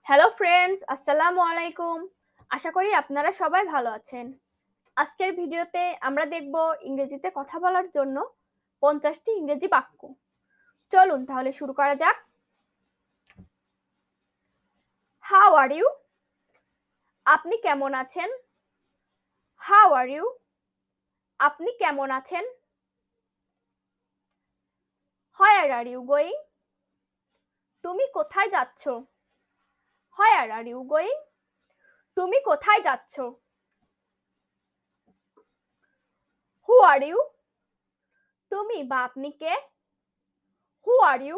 Hello friends, আসসালামু আলাইকুম। আশা করি আপনারা সবাই ভালো আছেন। আজকের ভিডিওতে আমরা দেখব ইংরেজিতে কথা বলার জন্য ৫০টি ইংরেজি বাক্য। চলুন তাহলে শুরু করা যাক। How are you? আপনি কেমন আছেন? How are you? আপনি কেমন আছেন? Where are you going? তুমি কোথায় যাচ্ছ? Where are you going? তুমি কোথায় যাচ্ছ? Who are you? তুমি বা আপনি কে? হু আর ইউ?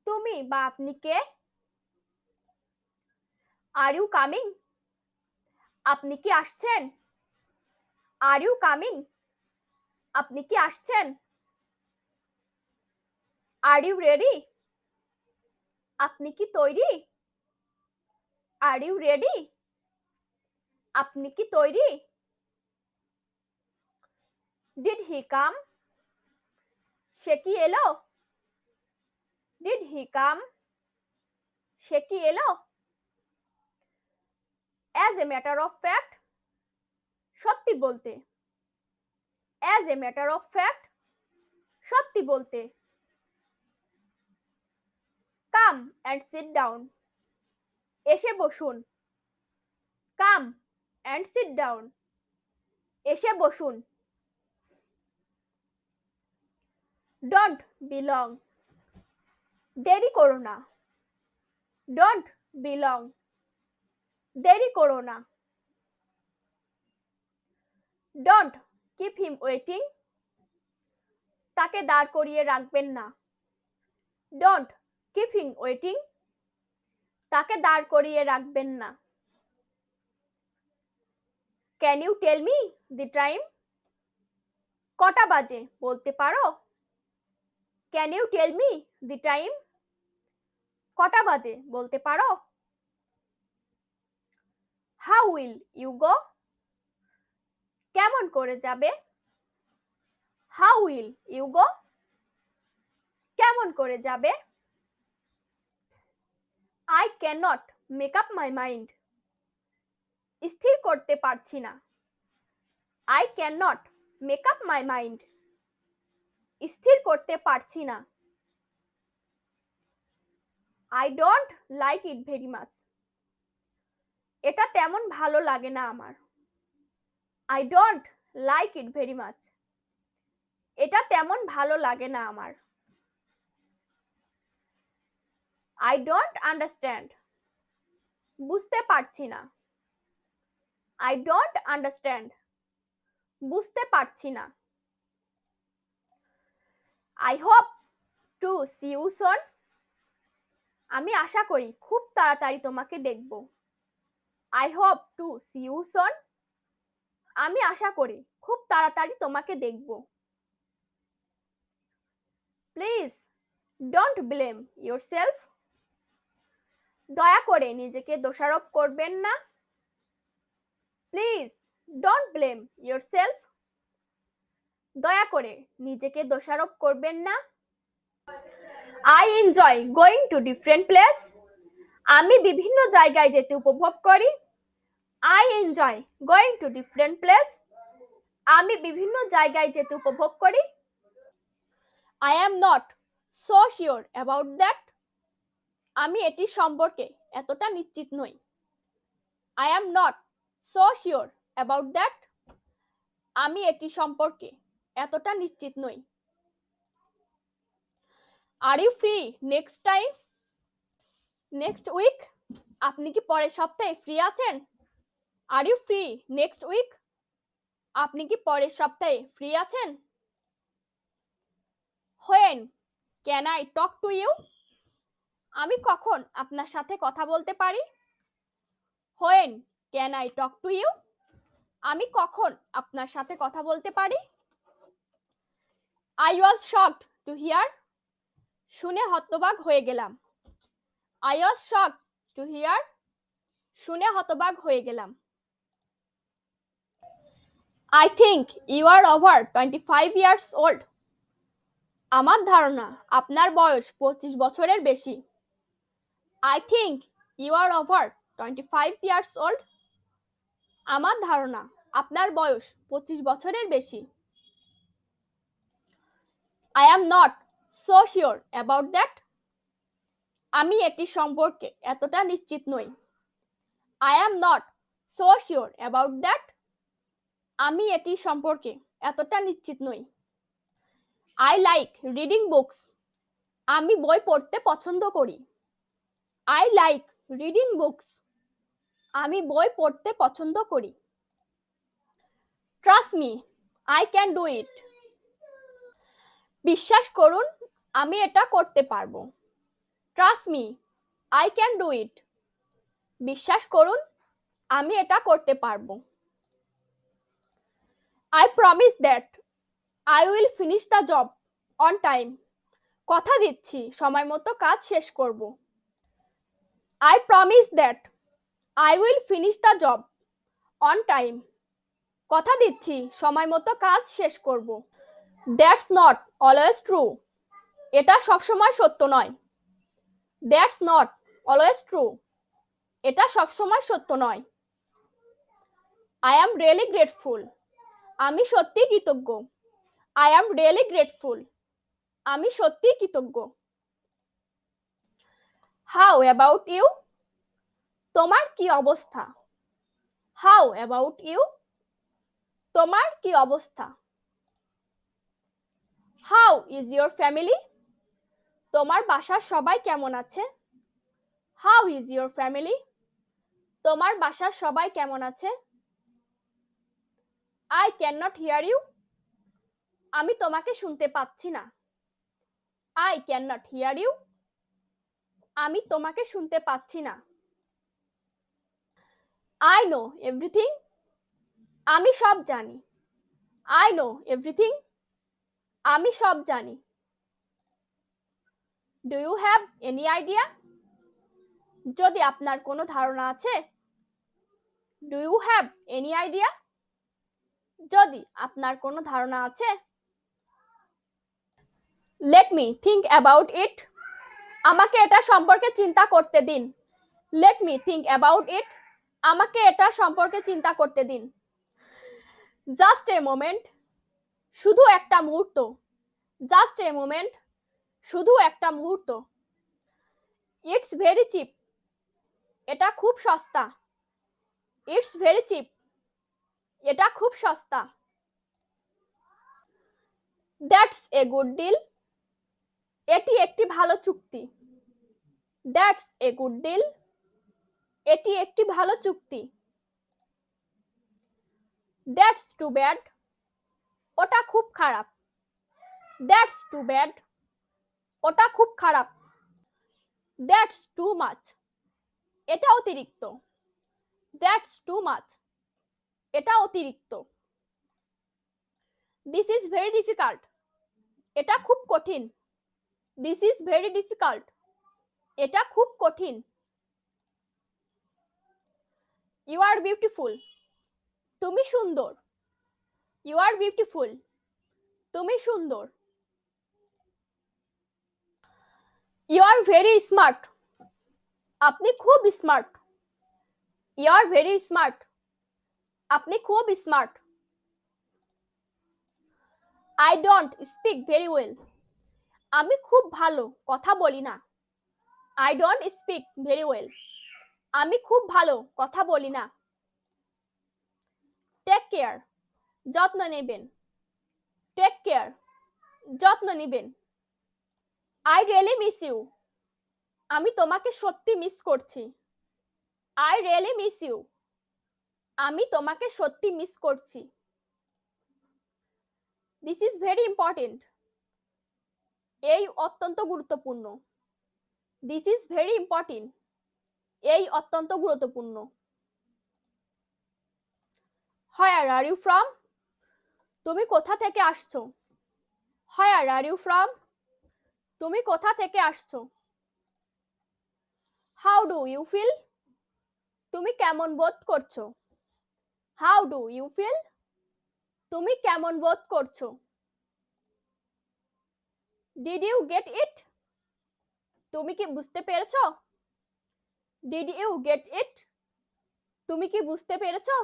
তুমি বা আপনি কে? আর ইউ কামিং? আপনি কি আসছেন? Are you coming? আপনি কি আসছেন? Are you ready? আপনি কি তৈরি? Are you ready? আপনি কি তৈরি? ডিড হি কাম? সে কি এলো? ডিড হি কাম? সে কি এলো? As a matter of fact? সত্যি বলতে। As a matter of fact? সত্যি বলতে। Come and sit down? এসে বসুন। Come and sit down? এসে বসুন। Don't be long? দেরি করো না। Don't be long? দেরি করো না। Don't keep him waiting? তাকে দাঁড় করিয়ে রাখবেন না। Don't keep him waiting? তাকে দাঁড় করিয়ে রাখবেন না। Can you tell me the time? কটা বাজে বলতে পারো? Can you tell me the time? কটা বাজে বলতে পারো? How will you go? কেমন করে যাবে? How will you go? কেমন করে যাবে? I can not make up my mind? স্থির করতে পারছি না। I can not make up my mind? স্থির করতে পারছি না। I don't like it very much? এটা তেমন ভালো লাগে না আমার। I don't like it very much? এটা তেমন ভালো লাগে না আমার। I don't understand? বুঝতে পারছি না। I don't understand? বুঝতে পারছি না। I hope to see you soon? আমি আশা করি খুব তাড়াতাড়ি তোমাকে দেখব। I hope to see you soon? আমি আশা করি খুব তাড়াতাড়ি তোমাকে দেখব। Please don't blame yourself? দয়া করে নিজেকে দোষারোপ করবেন না। Please don't blame yourself? দয়া করে নিজেকে দোষারোপ করবেন না। I enjoy going to different place? আমি বিভিন্ন জায়গায় যেতে উপভোগ করি। I enjoy going to different place? আমি বিভিন্ন জায়গায় যেতে উপভোগ করি। I am not so sure about that? আমি এটি সম্পর্কে এতটা নিশ্চিত নই। I am not so sure about that? আমি এটি সম্পর্কে এতটা নিশ্চিত নই। Are you free next time? Next week? আপনি কি পরের সপ্তাহে ফ্রি আছেন? Are you free next week? আপনি কি পরের সপ্তাহে ফ্রি আছেন? When can I talk to you? আমি কখন আপনার সাথে কথা বলতে পারি? When can I talk to you? আমি কখন আপনার সাথে কথা বলতে পারি? I was shocked to hear? শুনে হতবাক হয়ে গেলাম। I was shocked to hear? শুনে হতবাক হয়ে গেলাম। I think you are over 25 years old? আমার ধারণা আপনার বয়স 25 বছরের বেশি। I think You are over 25 years old. আমার ধারণা আপনার বয়স 25 বছরের বেশি। I am not so sure about that. আমি এটি সম্পর্কে এতটা নিশ্চিত নই। I am not so sure about that. আমি এটি সম্পর্কে এতটা নিশ্চিত নই। I like reading books. আমি বই পড়তে পছন্দ করি। I like reading books. আমি বই পড়তে পছন্দ করি। Trust me, I can do it. বিশ্বাস করুন আমি এটা করতে পারবো। Trust me, I can do it. বিশ্বাস করুন আমি এটা করতে পারবো। I promise that I will finish the job on time. কথা দিচ্ছি সময় মতো কাজ শেষ করব। I promise that I will finish the job on time. কথা দিচ্ছি সময় মতো কাজ শেষ করব। That's not always true. এটা সবসময় সত্য নয়। That's not always true. এটা সবসময় সত্য নয়। I am really grateful. আমি সত্যি কৃতজ্ঞ। I am really grateful. আমি সত্যি কৃতজ্ঞ। How about you? তোমার কি অবস্থা? How about you? তোমার কি অবস্থা? How is your family? তোমার বাসার সবাই কেমন আছে? How is your family? তোমার বাসার সবাই কেমন আছে? I cannot hear you. আমি তোমাকে শুনতে পাচ্ছি না। I cannot hear you. আমি তোমাকে শুনতে পাচ্ছি না। I know everything. আমি সব জানি। I know everything. আমি সব জানি। Do you have any idea? যদি আপনার কোনো ধারণা আছে? Do you have any idea? যদি আপনার কোনো ধারণা আছে? Let me think about it. আমাকে এটা সম্পর্কে চিন্তা করতে দিন। Let me think about it. আমাকে এটা সম্পর্কে চিন্তা করতে দিন। Just a moment. শুধু একটা মুহূর্ত। Just a moment. শুধু একটা মুহূর্ত। It's very cheap. এটা খুব সস্তা। It's very cheap. এটা খুব সস্তা। That's a good deal. এটি একটি ভালো চুক্তি। That's a good deal. এটি একটি ভালো চুক্তি। That's too bad. ওটা খুব খারাপ। That's too bad. ওটা খুব খারাপ। That's too much. এটা অতিরিক্ত। That's too much. এটা অতিরিক্ত। This is very difficult. এটা খুব কঠিন। This is very difficult. এটা খুব কঠিন। You are beautiful. তুমি সুন্দর। You are beautiful. তুমি সুন্দর। You are very smart. আপনি খুব smart. You are very smart. আপনি খুব smart. I don't speak very well. আমি খুব ভালো কথা বলি না। I don't speak very well. আমি খুব ভালো কথা বলি না। Take care. যত্ন নেবেন। Take care. যত্ন নেবেন। I really miss you. আমি তোমাকে সত্যি মিস করছি। I really miss you. আমি তোমাকে সত্যি মিস করছি। This is very important. এই অত্যন্ত গুরুত্বপূর্ণ। This is very important. এই অত্যন্ত গুরুত্বপূর্ণ। Where are you from? তুমি কোথা থেকে আসছো? Where are you from? তুমি কোথা থেকে আসছো? How do you feel? তুমি কেমন বোধ করছো? How do you feel? তুমি কেমন বোধ করছো? Did you get it? তুমি কি বুঝতে পেরেছো? Did you get it? তুমি কি বুঝতে পেরেছো?